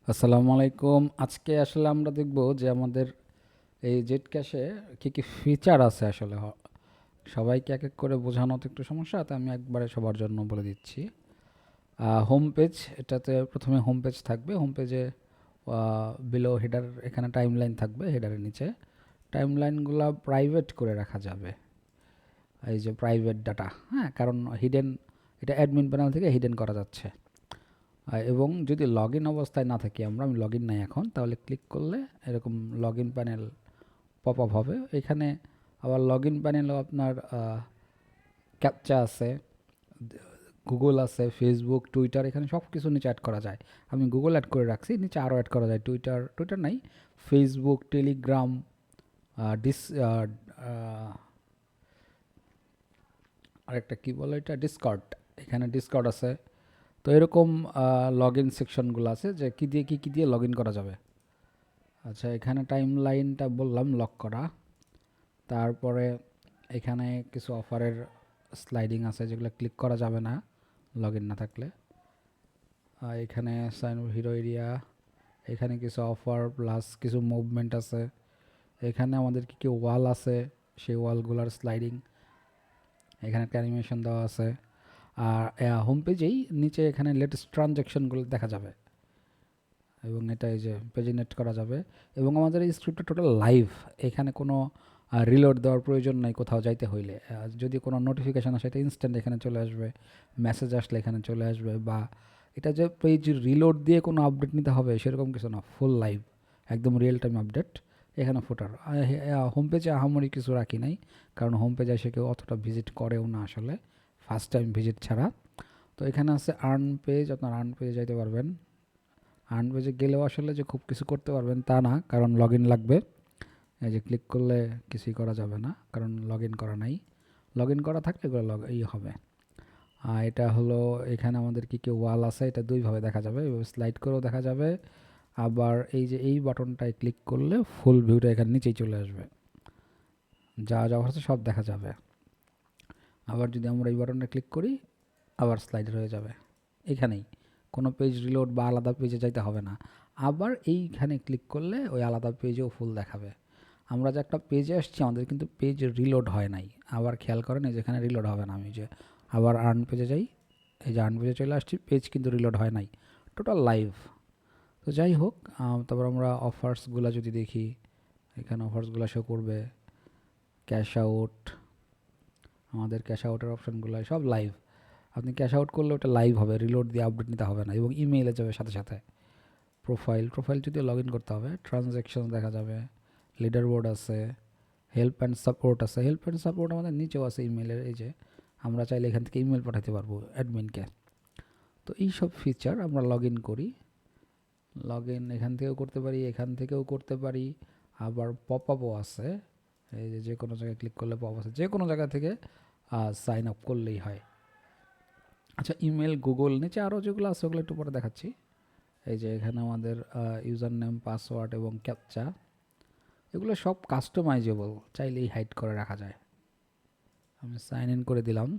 আসসালামু আলাইকুম। আজকে আসলে আমরা দেখব যে আমাদের এই জেড ক্যাশে কি কি ফিচার আছে আসলে সবাইকে এক এক করে বোঝানো তো একটু সমস্যা, তাই আমি একবারে সবার জন্য বলে দিচ্ছি। হোম পেজ, এটাতে প্রথমে হোম পেজ থাকবে। হোম পেজে বিলো হেডার, এখানে টাইম লাইন থাকবে। হেডারের নিচে টাইম লাইনগুলো প্রাইভেট করে রাখা যাবে, এই যে প্রাইভেট ডাটা। হ্যাঁ, কারণ হিডেন, এটা অ্যাডমিন প্যানেল থেকে হিডেন করা যাচ্ছে। এবং যদি লগ ইন অবস্থায় না থাকি আমি লগ ইন নাই এখন, তাহলে ক্লিক করলে এরকম log in panel pop up হবে। এখানে আবার লগ ইন প্যানেলও আপনার ক্যাপচা আছে, গুগল আছে, ফেসবুক, টুইটার, এখানে সব কিছু নিচে অ্যাড করা যায়। আমি গুগল অ্যাড করে রাখছি, নিচে আরও অ্যাড করা যায়। টুইটার টুইটার নাই, ফেসবুক, টেলিগ্রাম, ডিস আরেকটা কী বলে এটা, ডিসকর্ড। এখানে ডিসকর্ড আছে। তো এরকম লগ ইন সেকশনগুলো আছে যে কী দিয়ে কী দিয়ে লগ ইন করা যাবে। আচ্ছা, এখানে টাইম লাইনটা বললাম লক করা। তারপরে এখানে কিছু অফারের স্লাইডিং আছে যেগুলো ক্লিক করা যাবে না লগ ইন না থাকলে। এখানে সাইন হিরো এরিয়া, এখানে কিছু অফার প্লাস কিছু মুভমেন্ট আছে। এখানে আমাদের কী কী ওয়াল আছে, সেই ওয়ালগুলোর স্লাইডিং, এখানে একটা অ্যানিমেশন দেওয়া আছে। আর হোম পেজেই নিচে এখানে লেটেস্ট ট্রানজ্যাকশনগুলো দেখা যাবে, এবং এটা এই যে পেজে নেট করা যাবে। এবং আমাদের এই স্ক্রিপ্টটা টোটাল লাইভ, এখানে কোনো রিলোড দেওয়ার প্রয়োজন নাই কোথাও যাইতে হইলে। যদি কোনো নোটিফিকেশান আসে এটা ইনস্ট্যান্ট এখানে চলে আসবে, মেসেজ আসলে এখানে চলে আসবে। বা এটা যে পেজ রিলোড দিয়ে কোনো আপডেট নিতে হবে সেরকম কিছু না, ফুল লাইভ, একদম রিয়েল টাইম আপডেট। এখানে ফুটার হোম পেজে আহামরি কিছু রাখি নাই, কারণ হোম পেজে এসে কেউ অতটা ভিজিট করেও না আসলে, ফার্স্ট টাইম ভিজিট ছাড়া। তো এখানে আছে আর্ন পেজ, আপনার আর্ন পেজে যাইতে পারবেন। আর্ন পেজে গেলেও আসলে যে খুব কিছু করতে পারবেন তা না, কারণ লগ ইন লাগবে। এই যে ক্লিক করলে কিছুই করা যাবে না, কারণ লগ ইন করা নাই। লগ ইন করা থাকলে এগুলো হবে। আর এটা হলো, এখানে আমাদের কী কী ওয়াল আছে এটা দুইভাবে দেখা যাবে, এভাবে স্লাইড করেও দেখা যাবে। আবার এই যে এই বাটনটায় ক্লিক করলে ফুল ভিউটা এখানে নিচেই চলে আসবে, যা যা আছে সব দেখা যাবে। আবার যদি আমরা এই বাটনটা ক্লিক করি আবার স্লাইডার হয়ে যাবে এখানেই, কোনো পেজ রিলোড বা আলাদা পেজে যাইতে হবে না। আবার এইখানে ক্লিক করলে ওই আলাদা পেজেও ফুল দেখাবে। আমরা যে একটা পেজে আসছি আমাদের কিন্তু পেজ রিলোড হয় নাই, আবার খেয়াল করেন এই যেখানে রিলোড হবে না। আমি যে আবার আর্ন পেজে যাই, এই যে আর্ন পেজে চলে আসছি, পেজ কিন্তু রিলোড হয় নাই, টোটাল লাইভ। তো যাই হোক, তারপর আমরা অফার্সগুলো যদি দেখি, এখানে অফার্সগুলো শো করবে। ক্যাশ আউট, আমাদের ক্যাশ আউটের অপশানগুলো সব লাইভ। আপনি ক্যাশ আউট করলে ওটা লাইভ হবে, রিলোড দিয়ে আপডেট নিতে হবে না, এবং ইমেইলে যাবে সাথে সাথে। প্রোফাইল যদিও লগ ইন করতে হবে। ট্রানজ্যাকশন দেখা যাবে, লিডার বোর্ড আছে, হেল্প অ্যান্ড সাপোর্ট আছে। হেল্প অ্যান্ড সাপোর্ট আমাদের নিচেও আছে ইমেলের, এই যে আমরা চাইলে এখান থেকে ইমেল পাঠাতে পারবো অ্যাডমিনকে। তো এই সব ফিচার আমরা লগ ইন করি, লগ ইন এখান থেকেও করতে পারি, এখান থেকেও করতে পারি। আবার পপ আপও আছে, এই যে যে কোনো জায়গায় ক্লিক করলে পপ আছে, যে কোনো জায়গা থেকে সাইন আপ করলেই হয়। আচ্ছা, ইমেল, গুগল, নিচে আরও যেগুলো আছে ওগুলো একটু পরে দেখাচ্ছি। এই যে এখানে আমাদের ইউজার নেম, পাসওয়ার্ড এবং ক্যাপচা, এগুলো সব কাস্টমাইজেবল, চাইলেই হাইড করে রাখা যায়। আমি সাইন ইন করে দিলাম।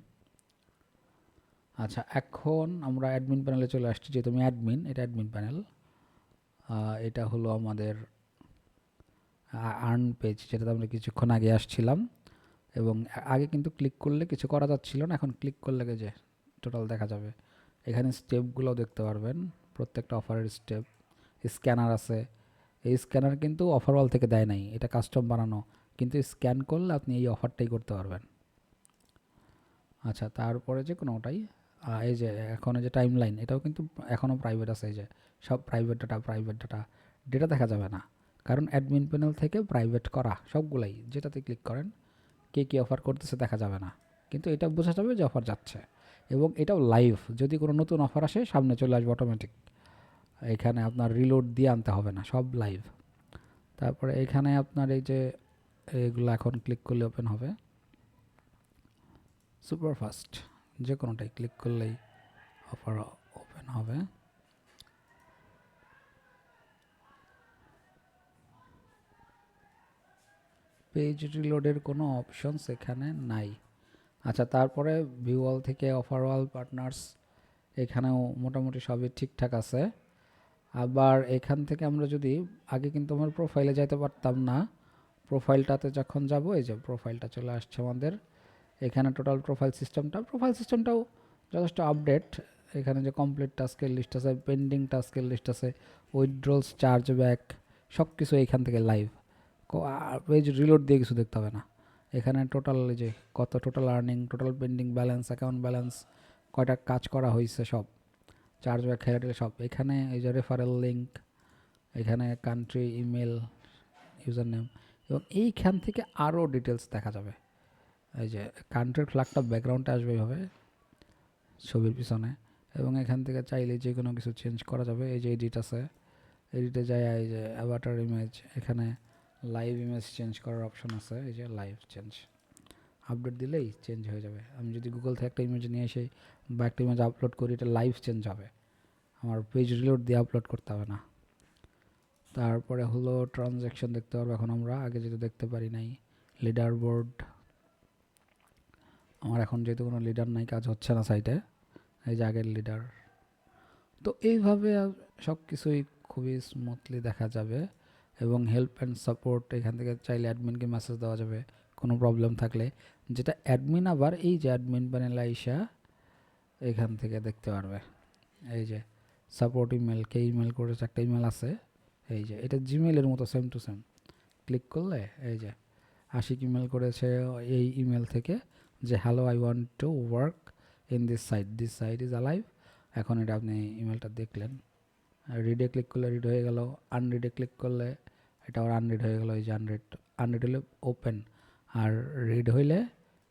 আচ্ছা, এখন আমরা অ্যাডমিন প্যানেলে চলে আসছি, যেহেতু আমি অ্যাডমিন, এটা অ্যাডমিন প্যানেল। এটা হলো আমাদের আর্ন পেজ, যেটাতে আমরা কিছুক্ষণ আগে আসছিলাম। এবং আগে কিন্তু ক্লিক করলে কিছু করা যাচ্ছিল না, এখন ক্লিক করলে যে টোটাল দেখা যাবে। এখানে স্টেপগুলোও দেখতে পারবেন, প্রত্যেকটা অফারের স্টেপ। স্ক্যানার আছে, এই স্ক্যানার কিন্তু অফার ওয়াল থেকে দেয় নাই, এটা কাস্টম বানানো, কিন্তু স্ক্যান করলে আপনি এই অফারটাই করতে পারবেন। আচ্ছা, তারপরে যে কোনোটাই, এই যে এখন এই যে টাইম লাইন, এটাও কিন্তু এখনও প্রাইভেট আছে। এই যে সব প্রাইভেট ডাটা ডেটা দেখা যাবে না, কারণ অ্যাডমিন প্যানেল থেকে প্রাইভেট করা সবগুলাই, যেটাতে ক্লিক করেন কে কী অফার করতেছে দেখা যাবে না, কিন্তু এটা বোঝা যাবে যে অফার যাচ্ছে। এবং এটাও লাইভ, যদি কোনো নতুন অফার আসে সামনে চলে আসবে অটোমেটিক, এখানে আপনার রিলোড দিয়ে আনতে হবে না, সব লাইভ। তারপরে এখানে আপনার এই যে এগুলো এখন ক্লিক করলে ওপেন হবে, সুপারফাস্ট, যে কোনোটাই ক্লিক করলেই অফার ওপেন হবে। পেজ রিলোডের কোনো অপশনস এখানে নাই। আচ্ছা, তারপরে ভিউয়াল থেকে অফারওয়াল পার্টনার্স, এখানেও মোটামুটি সবই ঠিকঠাক আছে। আবার এখান থেকে আমরা যদি আগে কিন্তু আমার প্রোফাইলে যাইতে পারতাম না, প্রোফাইলটাতে যখন যাব এই যে প্রোফাইলটা চলে আসছে আমাদের এখানে। টোটাল প্রোফাইল সিস্টেমটাও যথেষ্ট আপডেট। এখানে যে কমপ্লিট টাস্কের লিস্ট আছে, পেন্ডিং টাস্কের লিস্ট আছে, উইথড্রলস, চার্জ ব্যাক, সব কিছু এইখান থেকে লাইভ। পেজ রিলোড দিয়ে কিছু দেখতে হবে না। এখানে টোটাল যে কত total earning, total pending balance, account balance, কয়টা কাজ করা হয়েছে সব, চার্জ ব্যাক খেলে সব এখানে। এই যে রেফারেল লিঙ্ক, এখানে কান্ট্রি, ইমেল, ইউজার নেম, এবং এইখান থেকে আরও ডিটেলস দেখা যাবে। এই যে কান্ট্রির ফ্ল্যাগটা ব্যাকগ্রাউন্ডে আসবে এইভাবে ছবির পিছনে, এবং এখান থেকে চাইলে যে কোনো কিছু চেঞ্জ করা যাবে। এই যে এডিট আছে, এডিটে যায় এই যে অ্যাভাটার ইমেজ, এখানে লাইভ ইমেজ চেঞ্জ করার অপশন আছে। এই যে লাইভ চেঞ্জ, আপডেট দিলেই চেঞ্জ হয়ে যাবে। আমি যদি গুগল থেকে একটা ইমেজ নিয়ে এসে বা একটা ইমেজ আপলোড করি, এটা লাইভ চেঞ্জ হবে, আমার পেজ রিলোড দিয়ে আপলোড করতে হবে না। তারপরে হলো ট্রানজ্যাকশন দেখতে পারবো এখন আমরা, আগে যেটা দেখতে পারি নাই। লিডার বোর্ড, আমার এখন যেহেতু কোনো লিডার নাই, কাজ হচ্ছে না সাইটে, এই যে আগের লিডার। তো এইভাবে সব কিছুই খুবই স্মুথলি দেখা যাবে। এবং হেল্প অ্যান্ড সাপোর্ট, এখান থেকে চাইলে অ্যাডমিনকে মেসেজ দেওয়া যাবে কোনো প্রবলেম থাকলে, যেটা অ্যাডমিন আবার এই যে অ্যাডমিন প্যানেলে আইসা এখান থেকে দেখতে পারবে। এই যে সাপোর্ট ইমেল, কে ইমেল করেছে, একটা ইমেল আছে, এই যে এটা জিমেলের মতো সেম টু সেম। ক্লিক করলে এই যে আশিক ইমেল করেছে এই ইমেল থেকে যে hello I want to work in this site is alive. এখন এটা আপনি ইমেলটা দেখলেন, রিডে ক্লিক করলে রিড হয়ে গেল, আনরিডে ক্লিক করলে এটা আবার আনরিড হয়ে গেল। এই যে আনরিড হলে ওপেন, আর রিড হইলে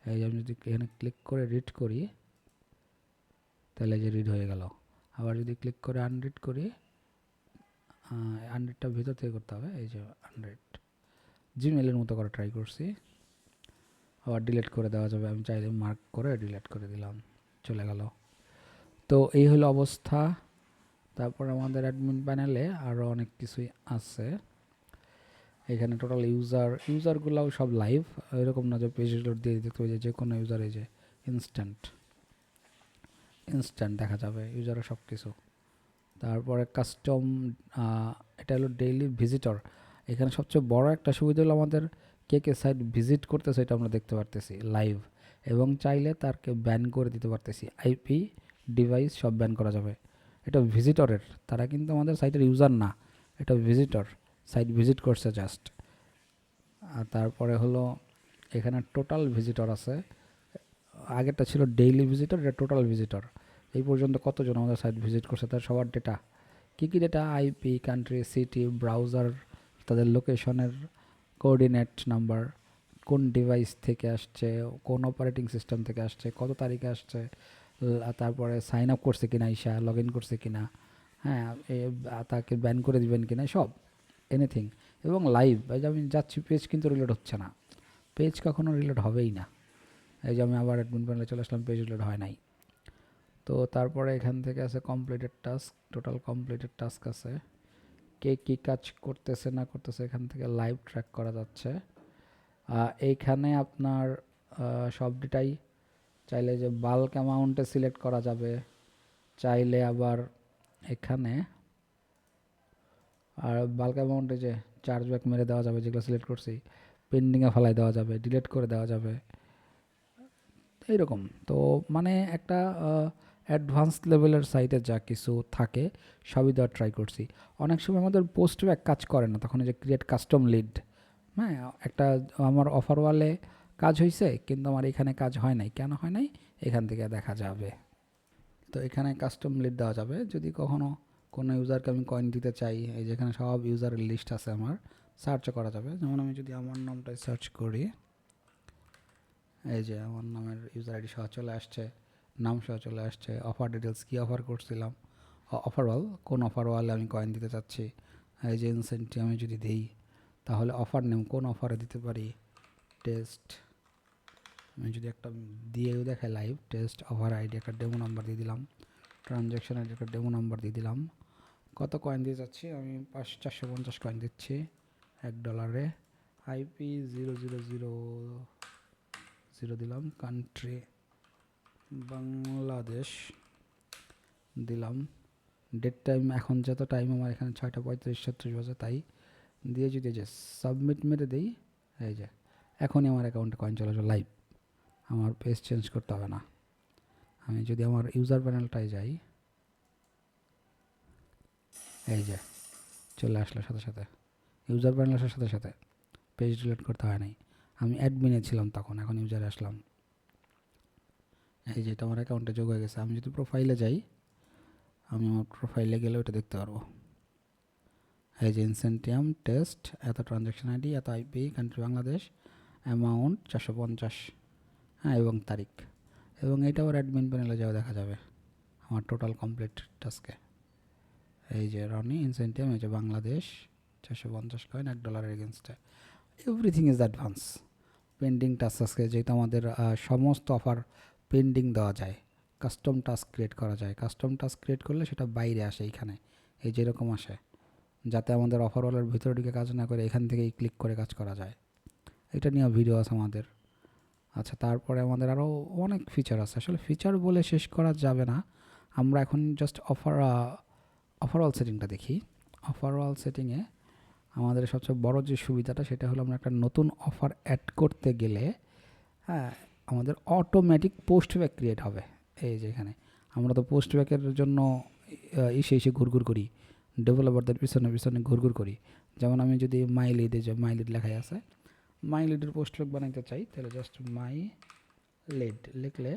এই যে আমি যদি এখানে ক্লিক করে রিড করি তাহলে যে রিড হয়ে গেল। আবার যদি ক্লিক করে আনরিড করি, আনরিডটা ভিতর থেকে করতে হবে। এই যে আনরিড জিমেলের মতো করে ট্রাই করছি, আবার ডিলিট করে দেওয়া যাবে। আমি চাইলে মার্ক করে ডিলিট করে দিলাম, চলে গেল। তো এই হলো অবস্থা। তারপর আমাদের অ্যাডমিন প্যানেলে আরও অনেক কিছুই আছে। এখানে টোটাল ইউজারগুলোও সব লাইভ, এরকম না যে পেজ রিলোড দিয়ে দেখতে পাই যে কোনো ইউজার এই যে ইনস্ট্যান্ট দেখা যাবে ইউজারের সব কিছু। তারপরে কাস্টম, এটা হলো ডেইলি ভিজিটর। এখানে সবচেয়ে বড় একটা সুবিধা হলো আমাদের কে কে সাইট ভিজিট করতেছে এটা আমরা দেখতে পারতেছি লাইভ, এবং চাইলে তারকে ব্যান করে দিতে পারতেছি। আইপি, ডিভাইস সব ব্যান করা যাবে। এটা ভিজিটরের, তারা কিন্তু আমাদের সাইটের ইউজার না, এটা ভিজিটর, সাইট ভিজিট করছে জাস্ট। আর তারপরে হলো এখানে টোটাল ভিজিটর আছে, আগেরটা ছিল ডেইলি ভিজিটর, এটা টোটাল ভিজিটর। এই পর্যন্ত কতজন আমাদের সাইট ভিজিট করছে তার সবার ডেটা, কী কী data, IP, country, city, browser, তাদের লোকেশনের কোঅর্ডিনেট নাম্বার, কোন ডিভাইস থেকে আসছে, কোন অপারেটিং সিস্টেম থেকে আসছে, কত তারিখে আসছে, তারপরে সাইন আপ করছে কিনা, ইসা লগ ইন করছে কিনা, হ্যাঁ, তাকে ব্যান করে দিবেন কিনা, সব এনিথিং। এবং লাইভ, এই যে আমি যাচ্ছি পেজ কিন্তু রিলোড হচ্ছে না, পেজ কখনো রিলোড হবেই না। এই যে আমি আবার অ্যাডমিন প্যানেলে চলে আসলাম, পেজ রিলোড হয় নাই। তো তারপরে এখান থেকে আছে completed task, total completed task আছে, কে কী কাজ করতেছে না করতেছে এখান থেকে লাইভ ট্র্যাক করা যাচ্ছে। এইখানে আপনার সব ডেটাই চাইলে যে বাল্ক অ্যামাউন্টে সিলেক্ট করা যাবে, চাইলে আবার এখানে আর বাল্ক অ্যামাউন্টে যে চার্জ ব্যাক মেরে দেওয়া যাবে, যেগুলো সিলেক্ট করছি পেন্ডিংয়ে ফেলাই দেওয়া যাবে, ডিলিট করে দেওয়া যাবে, এইরকম। তো মানে একটা অ্যাডভান্স লেভেলের সাইটে যা কিছু থাকে সবই দেওয়ার ট্রাই করছি। অনেক সময় আমাদের পোস্ট ব্যাক কাজ করে না, তখন এই যে ক্রিয়েট কাস্টম লিড, হ্যাঁ, একটা আমার অফার ওয়ালে কাজ হয়েছে কিন্তু আমার এখানে কাজ হয় নাই, কেন হয় নাই এখান থেকে দেখা যাবে। তো এখানে কাস্টম লিড দেওয়া যাবে যদি কখনো কোনো ইউজারকে আমি কয়েন দিতে চাই। এই যেখানে সব ইউজারের লিস্ট আছে আমার, সার্চও করা যাবে। যেমন আমি যদি আমার নামটাই সার্চ করি, এই যে আমার নামের ইউজার আইডি সহ চলে আসছে, নাম সহ চলে আসছে, অফার ডিটেলস, কী অফার করছিলাম, অফার ওয়াল, কোন অফার ওয়ালে আমি কয়েন দিতে চাচ্ছি, এই যে ইনসেন্টিভ আমি যদি দিই তাহলে অফার নেম, কোন অফারে দিতে পারি, টেস্ট, আমি যদি একটা দিয়েও দেখাই লাইভ টেস্ট অফার আইডি, একটা ডেমো নাম্বার দিয়ে দিলাম, ট্রানজ্যাকশন আইডি একটা ডেমো নাম্বার দিয়ে দিলাম, কত কয়েন দিয়ে যাচ্ছি আমি 450 কয়েন দিচ্ছি $1, আইপি 000 দিলাম, কান্ট্রি বাংলাদেশ দিলাম, ডেট টাইম এখন যত টাইম আমার এখানে 6:35-36 বাজে, তাই দিয়ে যদি যে সাবমিট মেরে দিই, এই যে এখনই আমার অ্যাকাউন্টে কয়েন চলে আসবে লাইভ, আমার পেজ চেঞ্জ করতে হবে না। আমি যদি আমার ইউজার প্যানেলটায় যাই, এই যে চলে আসলো সাথে সাথে, ইউজার প্যানেল আসার সাথে সাথে পেজ ডিলিট করতে হয় নাই। আমি অ্যাডমিনে ছিলাম তখন, এখন ইউজারে আসলাম, এই যে এটা আমার অ্যাকাউন্টে যোগ হয়ে গেছে। আমি যদি প্রোফাইলে যাই, আমি আমার প্রোফাইলে গেলে ওটা দেখতে পারবো। এই যে ইনসেন্টিয়াম টেস্ট, এত ট্রানজ্যাকশন আইডি, এত আইপি, কান্ট্রি বাংলাদেশ, অ্যামাউন্ট 450, হ্যাঁ, এবং তারিখ। এবং এটা আবার অ্যাডমিন প্যানেলে যাওয়া দেখা যাবে আমার টোটাল কমপ্লিট টাস্কে। এই যে রনি ইনসেন্টিয়াম, এই যে বাংলাদেশ 450 কয়েন $1 এগেনস্টে। Everything is advance. Pending task আজকে যেহেতু আমাদের সমস্ত অফার পেন্ডিং দেওয়া যায়, কাস্টম টাস্ক ক্রিয়েট করা যায়। কাস্টম টাস্ক ক্রিয়েট করলে সেটা বাইরে আসে, এইখানে এই যেরকম আসে, যাতে আমাদের অফারওয়ালার ভিতরে ঢুকে কাজ না করে এখান থেকেই ক্লিক করে কাজ করা যায়। এটা নিয়ে ভিডিও আছে আমাদের। আচ্ছা, তারপরে আমাদের আরও অনেক ফিচার আছে, আসলে ফিচার বলে শেষ করা যাবে না। আমরা এখন জাস্ট ওভারঅল সেটিংটা দেখি। ওভারঅল সেটিংয়ে আমাদের সবচেয়ে বড় যে সুবিধাটা, সেটা হলো আমরা একটা নতুন অফার অ্যাড করতে গেলে, হ্যাঁ, আমাদের অটোমেটিক পোস্ট ব্যাক ক্রিয়েট হবে। এই যে এখানে আমরা তো পোস্ট ব্যাকের জন্য এসে ঘুরঘুর করি, ডেভেলপারদের পিছনে পিছনে ঘুরঘুর করি। যেমন আমি যদি মাই লিডে, যে মাই লিড লেখাই আছে, মাই লিডের পোস্ট ব্যাক বানাইতে চাই, তাহলে জাস্ট মাই লিড লিখলে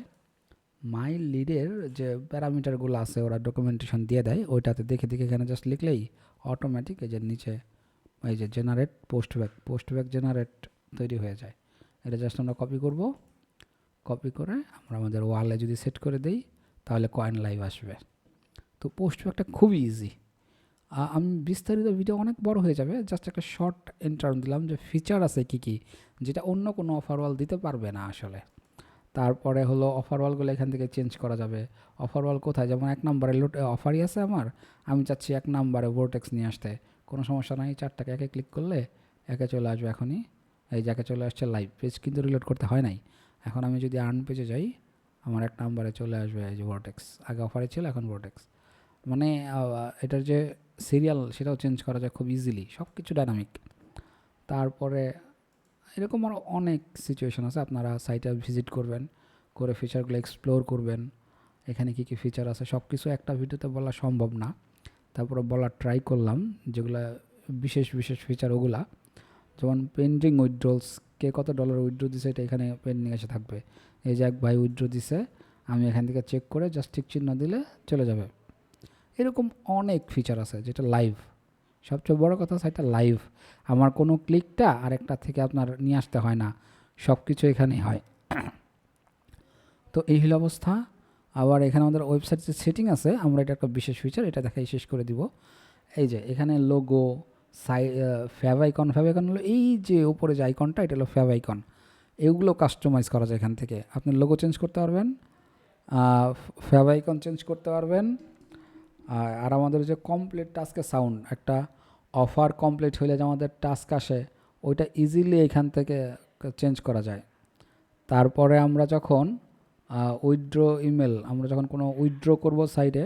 মাই লিডের যে প্যারামিটারগুলো আছে ওরা ডকুমেন্টেশন দিয়ে দেয়, ওইটাতে দেখে দেখে এখানে জাস্ট লিখলেই অটোমেটিক এই যে নিচে এই যে জেনারেট পোস্ট ব্যাক জেনারেট তৈরি হয়ে যায়। এটা জাস্ট আমরা কপি করব, কপি করে আমরা আমাদের ওয়ালে যদি সেট করে দেই, তাহলে কয়েন লাইভ আসবে। তো পোস্ট ব্যাকটা খুবই ইজি। আমি বিস্তারিত ভিডিও অনেক বড় হয়ে যাবে, জাস্ট একটা শর্ট ইন্টারভিউ দিলাম যে ফিচার আছে কী কী, যেটা অন্য কোনো অফারওয়াল দিতে পারবে না আসলে। তারপরে হলো অফারওয়ালগুলো এখান থেকে চেঞ্জ করা যাবে। অফারওয়াল কোথায়, যেমন 1 নম্বরে অফারই আছে আমার, আমি চাচ্ছি 1 নম্বরে ভোর্টেক্স নিয়ে আসতে, কোনো সমস্যা নাই, 4টাকে একে ক্লিক করলে একে চলে আসবে। এখনই এই যাকে চলে আসছে লাইভ পেজ, কিন্তু রিলোড করতে হয় নাই। এখন আমি যদি আর্ন পেজে যাই, আমার 1 নম্বরে চলে আসবে এই যে ভোর্টেক্স, আগে অফারে ছিল এখন ভোর্টেক্স। মানে এটার যে সিরিয়াল সেটাও চেঞ্জ করা যায় খুব ইজিলি, সব কিছু ডাইনামিক। তারপরে এরকম আরও অনেক সিচুয়েশন আছে, আপনারা সাইটে ভিজিট করবেন, করে ফিচারগুলো এক্সপ্লোর করবেন। এখানে কী কী ফিচার আছে সব কিছু একটা ভিডিওতে বলা সম্ভব না, তারপরে বলার ট্রাই করলাম যেগুলো বিশেষ বিশেষ ফিচার ওগুলা। যেমন পেন্ডিং উইথড্রলস, কে কত ডলার উইথড্র দিছে এটা এখানে পেন্ডিং এসে থাকবে। এই যে এক ভাই উইথড্র দিছে, আমি এখান থেকে চেক করে জাস্ট ঠিক চিহ্ন দিলে চলে যাবে। এরকম অনেক ফিচার আছে যেটা লাইভ। সবচেয়ে বড় কথা সাইটটা লাইভ, আমার কোনো ক্লিকটা আরেকটা থেকে আপনার নিয়ে আসতে হয় না, সব কিছু এখানেই হয়। তো এই হলো অবস্থা। আবার এখানে আমাদের ওয়েবসাইট যে সেটিং আছে, আমরা এটা একটা বিশেষ ফিচার, এটা দেখাই শেষ করে দিব। এই যে এখানে লোগো, ফ্যাব আইকন হলো এই যে উপরে যে আইকনটা, এটা হলো ফ্যাব আইকন। এগুলো কাস্টমাইজ করা যায় এখান থেকে, আপনি লোগো চেঞ্জ করতে পারবেন, ফ্যাব আইকন চেঞ্জ করতে পারবেন। আর আমাদের যে কমপ্লিট টাস্কের সাউন্ড, একটা অফার কমপ্লিট হলে যে আমাদের টাস্ক আসে, ওইটা ইজিলি এখান থেকে চেঞ্জ করা যায়। তারপরে আমরা যখন উইথড্র ইমেল, আমরা যখন কোনো উইথড্র করব সাইটে,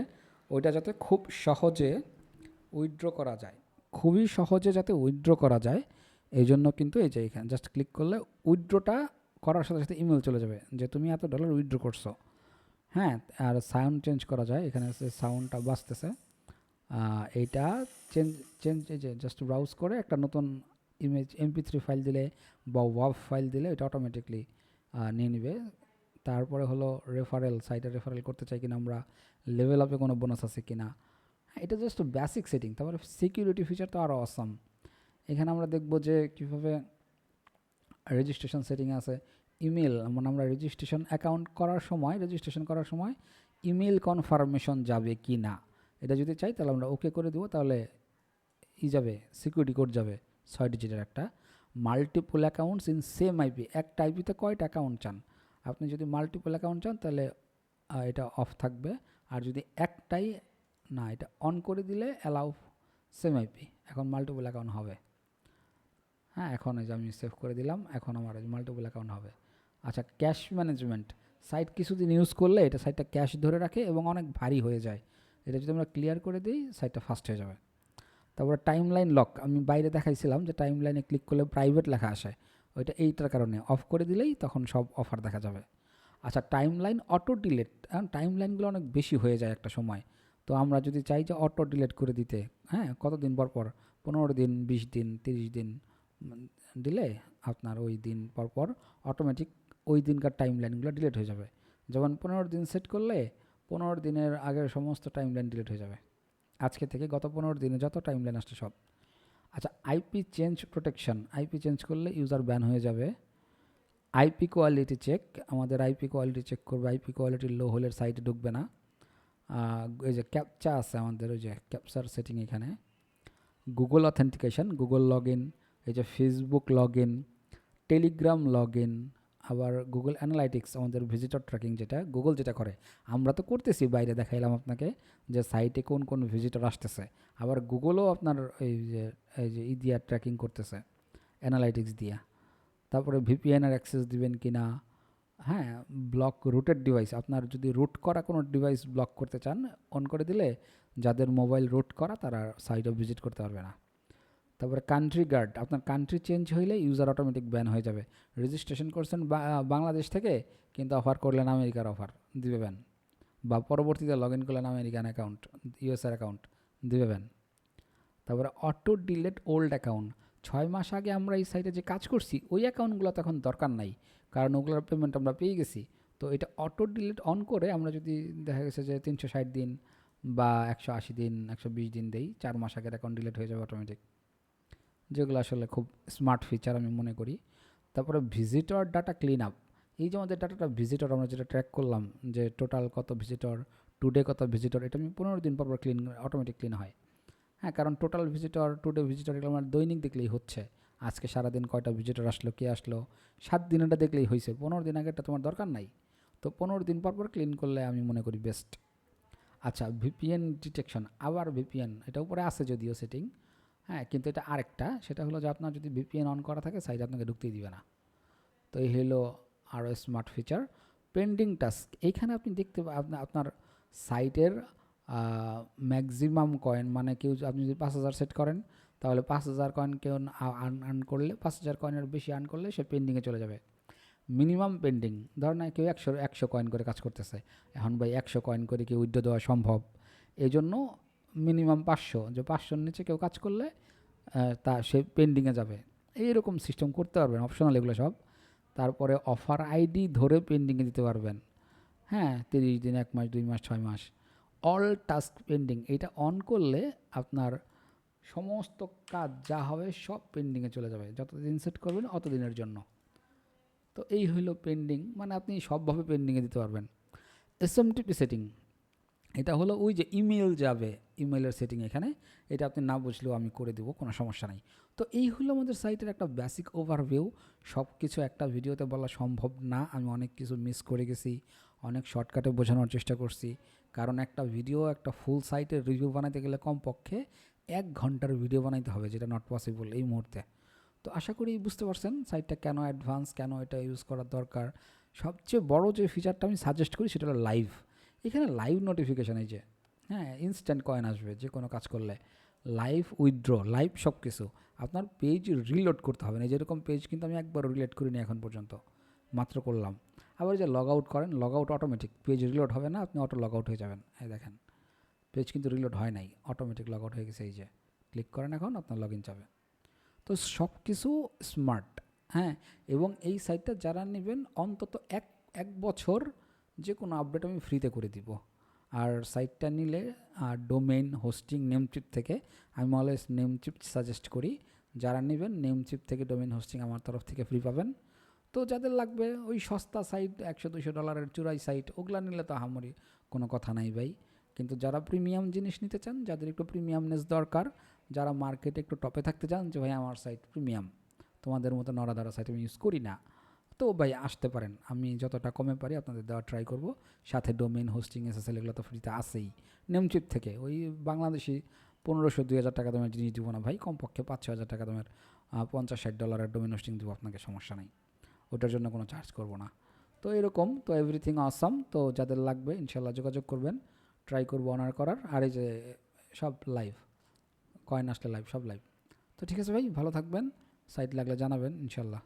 ওইটা যাতে খুব সহজে উইথড্র করা যায়, খুবই সহজে যাতে উইথড্র করা যায়, এই জন্য কিন্তু এই যে এখানে জাস্ট ক্লিক করলে উইথড্রটা করার সাথে সাথে ইমেল চলে যাবে যে তুমি এত ডলার উইথড্র করছো। হ্যাঁ, আর সাউন্ড চেঞ্জ করা যায়, এখানে সাউন্ডটা বাজতেছে, এইটা চেঞ্জ চেঞ্জ এই যে জাস্ট ব্রাউজ করে একটা নতুন ইমেজ MP3 ফাইল দিলে বা ওয়াভ ফাইল দিলে এটা অটোমেটিকলি নিয়ে নেবে। তারপরে হলো রেফারেল, সাইটে রেফারেল করতে চাই কিনা আমরা, লেভেল আপে কোনো বোনাস আছে কিনা, এটা জাস্ট বেসিক সেটিং। তারপরে সিকিউরিটি ফিচার তো আরও অসাম। এখানে আমরা দেখব যে কীভাবে রেজিস্ট্রেশন সেটিং আছে, ইমেল, মানে আমরা রেজিস্ট্রেশন অ্যাকাউন্ট করার সময়, রেজিস্ট্রেশন করার সময় ইমেল কনফার্মেশন যাবে কি না, এটা যদি চাই তাহলে আমরা ওকে করে দেবো, তাহলে যাবে সিকিউরিটি কোড যাবে 6 ডিজিটের একটা। Multiple accounts in same IP, একটা আইপিতে কয়টা অ্যাকাউন্ট চান, আপনি যদি মাল্টিপল অ্যাকাউন্ট চান তাহলে এটা অফ থাকবে, আর যদি একটাই না, এটা অন করে দিলে অ্যালাউ সেম আইপি, এখন মাল্টিপল অ্যাকাউন্ট হবে। হ্যাঁ, এখন এই যে আমি সেভ করে দিলাম, এখন আমার মাল্টিপল অ্যাকাউন্ট হবে। আচ্ছা, ক্যাশ ম্যানেজমেন্ট, সাইট কিছুদিন ইউজ করলে এটা সাইটটা ক্যাশ ধরে রাখে এবং অনেক ভারী হয়ে যায়, এটা যদি আমরা ক্লিয়ার করে দিই সাইটটা ফাস্ট হয়ে যাবে। তারপরে টাইমলাইন লক আমি বাইরে দেখাইছিলাম যে টাইমলাইনে ক্লিক করলে প্রাইভেট লেখা আসে, ওইটা এইটার কারণে অফ করে দিলেই তখন সব অফার দেখা যাবে। আচ্ছা, টাইমলাইন অটো ডিলেট, কারণ টাইমলাইনগুলো অনেক বেশি হয়ে যায় একটা সময়, তো আমরা যদি চাই যে অটো ডিলেট করে দিতে, হ্যাঁ, কতদিন পর পর, 15 দিন, 20 দিন, 30 দিন দিলে আপনার ওই দিন পর পর অটোমেটিক ওই দিনকার টাইমলাইনগুলো ডিলিট হয়ে যাবে। যেমন 15 দিন সেট করলে 15 দিনের আগের সমস্ত টাইমলাইন ডিলিট হয়ে যাবে, আজকে থেকে গত 15 দিনে যত টাইমলাইন আসছে সব। আচ্ছা, IP change protection, IP change করলে ইউজার ব্যান হয়ে যাবে। আইপি কোয়ালিটি চেক, আমাদের আইপি কোয়ালিটি চেক করবে, আইপি কোয়ালিটি লো হলে সাইটে ঢুকবে না। এই যে ক্যাপচা আছে আমাদের, ওই যে ক্যাপচার সেটিং এখানে। Google authentication, Google log in, এই যে Facebook log in, Telegram log in, আবার গুগল অ্যানালাইটিক্স আমাদের ভিজিটর ট্র্যাকিং, যেটা গুগল যেটা করে, আমরা তো করতেছি বাইরে দেখাইলাম আপনাকে যে সাইটে কোন কোন ভিজিটর আসতেছে, আবার গুগলও আপনার এই যে দিয়া ট্র্যাকিং করতেছে অ্যানালাইটিক্স দিয়া। তারপরে ভিপিএনের অ্যাক্সেস দিবেন কি না, হ্যাঁ, ব্লক রুটেড ডিভাইস, আপনার যদি রুট করা কোনো ডিভাইস ব্লক করতে চান অন করে দিলে যাদের মোবাইল রুট করা তারা সাইটে ভিজিট করতে পারবে না। তারপরে কান্ট্রি গার্ড, আপনার কান্ট্রি চেঞ্জ হইলে ইউজার অটোমেটিক ব্যান হয়ে যাবে। রেজিস্ট্রেশন করছেন বাংলাদেশ থেকে, কিন্তু অফার করলেন আমেরিকার অফার, দিবে ব্যান। বা পরবর্তীতে লগ ইন করলেন আমেরিকান অ্যাকাউন্ট, ইউএসএর অ্যাকাউন্ট, দিবে ব্যান। তারপরে অটো ডিলেট ওল্ড অ্যাকাউন্ট, 6 মাস আগে আমরা এই সাইটে যে কাজ করছি ওই অ্যাকাউন্টগুলো তখন দরকার নাই, কারণ ওগুলোর পেমেন্ট আমরা পেয়ে গেছি। তো এটা অটো ডিলিট অন করে আমরা যদি দেখা গেছে যে 360 দিন বা 180 দিন, 120 দিন দেই, 4 মাস আগের অ্যাকাউন্ট ডিলিট হয়ে যাবে অটোমেটিক, যেগুলো আসলে খুব স্মার্ট ফিচার আমি মনে করি। তারপরে ভিজিটর ডাটা ক্লিন আপ, এই যে আমাদের ডাটাটা ভিজিটর আমরা যেটা ট্র্যাক করলাম যে টোটাল কত ভিজিটর, টুডে কত ভিজিটর, এটা আমি 15 দিন পর ক্লিন, অটোমেটিক ক্লিন হয়। হ্যাঁ, কারণ টোটাল ভিজিটর, টুডে ভিজিটর, এগুলো আমার দৈনিক দেখলেই হচ্ছে, আজকে সারাদিন কয়টা ভিজিটর আসলো, কে আসলো, 7 দিনেরটা দেখলেই হয়েছে, 15 দিন আগেরটা তোমার দরকার নাই। তো 15 দিন পর ক্লিন করলে আমি মনে করি বেস্ট। আচ্ছা, ভিপিএন ডিটেকশন, আবার ভিপিএন, এটা উপরে আছে যদিও সেটিং, হ্যাঁ, কিন্তু এটা আরেকটা, সেটা হলো যে আপনার যদি ভিপিএন অন করা থাকে সাইট আপনাকে ঢুকতেই দিবে না। তো এই হলো আরও স্মার্ট ফিচার। পেন্ডিং টাস্ক, এইখানে আপনি দেখতে আপনার সাইটের ম্যাক্সিমাম কয়েন, মানে কেউ আপনি যদি 5,000 সেট করেন তাহলে 5,000 কয়েন কেউ আর্ন করলে, 5,000 কয়েনের বেশি আর্ন করলে সে পেন্ডিংয়ে চলে যাবে। মিনিমাম পেন্ডিং, ধর না কেউ 100 কয়েন করে কাজ করতেছে, এখন ভাই 100 কয়েন করে কি উইথড্র দেওয়া সম্ভব, এই জন্য মিনিমাম 500, যে 500-র নিচে কেউ কাজ করলে তা সে পেন্ডিংয়ে যাবে। এইরকম সিস্টেম করতে পারবেন, অপশনাল এগুলো সব। তারপরে অফার আইডি ধরে পেন্ডিংয়ে দিতে পারবেন, হ্যাঁ, 30 দিন, 1 মাস, 2 মাস, 6 মাস। অল টাস্ক পেন্ডিং, এটা অন করলে আপনার সমস্ত কাজ যা হবে সব পেন্ডিংয়ে চলে যাবে, যতদিন সেট করবেন অতদিনের জন্য। তো এই হইলো পেন্ডিং, মানে আপনি সবভাবে পেন্ডিংয়ে দিতে পারবেন। এসএমটিপি সেটিং, এটা হলো ওই যে ইমেল যাবে, ইমেলের সেটিং এখানে, এটা আপনি না বুঝলেও আমি করে দেবো, কোনো সমস্যা নাই। তো এই হলো আমাদের সাইটের একটা বেসিক ওভারভিউ। সব কিছু একটা ভিডিওতে বলা সম্ভব না, আমি অনেক কিছু মিস করে গেছি, অনেক শর্টকাটে বোঝানোর চেষ্টা করছি, কারণ একটা ভিডিও, একটা ফুল সাইটের রিভিউ বানাতে গেলে কমপক্ষে 1 ঘন্টার ভিডিও বানাইতে হবে, যেটা নট পসিবল এই মুহূর্তে। তো আশা করি বুঝতে পারছেন সাইটটা কেন অ্যাডভান্স, কেন এটা ইউজ করার দরকার। সবচেয়ে বড় যে ফিচারটা আমি সাজেস্ট করি সেটা হলো লাইভ, এখানে লাইভ নোটিফিকেশান, এই যে হ্যাঁ, ইনস্ট্যান্ট কয়েন আসবে যে কোনো কাজ করলে, লাইভ উইথড্র, লাইভ সব কিছু। আপনার পেজ রিলোড করতে হবে না, যেরকম পেজ কিন্তু আমি একবার রিলোড করিনি এখন পর্যন্ত, মাত্র করলাম। আবার যে লগ আউট করেন, log out automatic, page reload হবে না, আপনি অটো লগ আউট হয়ে যাবেন। এই দেখেন পেজ কিন্তু রিলোড হয় নাই, অটোমেটিক লগ আউট হয়ে গেছে, এই যে ক্লিক করেন এখন আপনার লগ ইন যাবে। তো সব কিছু স্মার্ট, হ্যাঁ। এবং এই সাইটটা যারা নেবেন অন্তত এক বছর যে কোনো আপডেট আমি ফ্রিতে করে দিব। আর সাইটটা নিলে ডোমেইন, হোস্টিং, নেমচিপ থেকে, আমি অলওয়েজ নেমচিপ সাজেস্ট করি, যারা নেবেন নেমচিপ থেকে ডোমেইন হোস্টিং আমার তরফ থেকে ফ্রি পাবেন। তো যাদের লাগবে ওই সস্তা সাইট, $100-200 চুরাই সাইট, ওগুলা নিলে তো আহামরি কোনো কথা নাই ভাই। কিন্তু যারা প্রিমিয়াম জিনিস নিতে চান, যাদের একটু প্রিমিয়ামনেস দরকার, যারা মার্কেটে একটু টপে থাকতে চান, যে ভাই আমার সাইট প্রিমিয়াম, তোমাদের মতো নড়াধরা সাইট আমি ইউজ করি না, তো ভাই আসতে পারেন, আমি যতটা কমে পারি আপনাদের দেওয়া ট্রাই করব। সাথে ডোমেইন, হোস্টিং, এসএসএল এগুলো তো ফ্রিতে আসেই নেমচিপ থেকে। ওই বাংলাদেশি 1500-2000 টাকা দামের জিনিস দিব না ভাই, কমপক্ষে 5-6 হাজার টাকা দামের $50-60 ডোমেইন হোস্টিং দিব আপনাকে, সমস্যা নেই, ওটার জন্য কোনো চার্জ করব না। তো এরকম, তো এভরিথিং অসাম। তো যাদের লাগবে ইনশাল্লাহ যোগাযোগ করবেন। ট্রাই করবো অনার করার। আর এই যে সব লাইভ, কয়েন আসলে লাইভ, সব লাইভ। তো ঠিক আছে ভাই, ভালো থাকবেন, সাইট লাগলে জানাবেন ইনশাল্লাহ।